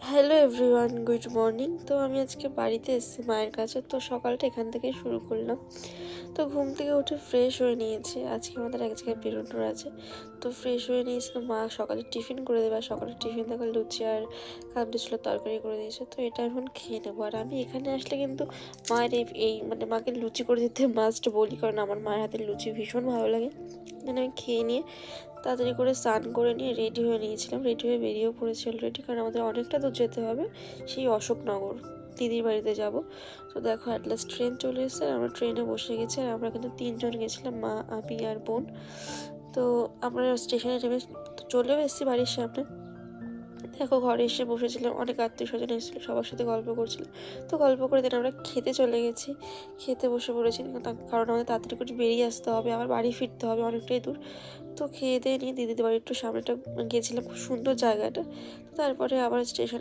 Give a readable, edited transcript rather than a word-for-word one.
Hello everyone, good morning. তো আমি আজকে বাড়িতে এসেছি মায়ের কাছে। তো সকালটা এখান থেকেই শুরু করলাম। তো ঘুম থেকে উঠে ফ্রেশ হয়ে নিয়েছি। আজকে আমাদের এক জায়গায় বেরোনোর আছে, তো ফ্রেশ হয়ে নিয়েছি। তো মা সকালে টিফিন করে দেবে, আর সকালে টিফিন দেখো লুচি আর কাবলি ছোলার তরকারি করে দিয়েছে। তো এটা এখন খেয়ে নেবো। আর আমি এখানে আসলে কিন্তু মায়ের মানে মাকে লুচি করে দিতে মাস্ট বলি, কারণ আমার মায়ের হাতের লুচি ভীষণ ভালো লাগে। আমি খেয়ে নিয়ে তাড়াতাড়ি করে স্নান করে নিয়ে রেডি হয়ে নিয়েছিলাম। রেডি হয়ে বেরিয়েও পড়েছি অলরেডি, কারণ আমাদের অনেকটা দূর যেতে হবে, সেই অশোকনগর দিদির বাড়িতে যাব। তো দেখো অ্যাট লাস্ট ট্রেন চলে এসেছে, আর আমরা ট্রেনে বসে গেছি। আর আমরা কিন্তু 3জন গেছিলাম, মা, আমি আর বোন। তো আমরা স্টেশনে নেমে চলেও এসেছি বাড়ির সামনে। দেখো ঘরে এসে বসেছিলাম, অনেক আত্মীয় স্বজন এসেছিলো, সবার সাথে গল্প করছিলাম। তো গল্প করে দিন আমরা খেতে চলে গেছি, খেতে বসে পড়েছি। কারণ আমাদের তাড়াতাড়ি করে বেরিয়ে আসতে হবে, আবার বাড়ি ফিরতে হবে, অনেকটাই দূর। তো খেয়ে দিয়ে নিয়ে দিদিদের বাড়ি একটু সামনেটা গেছিলাম, খুব সুন্দর জায়গাটা। তারপরে আবার স্টেশনে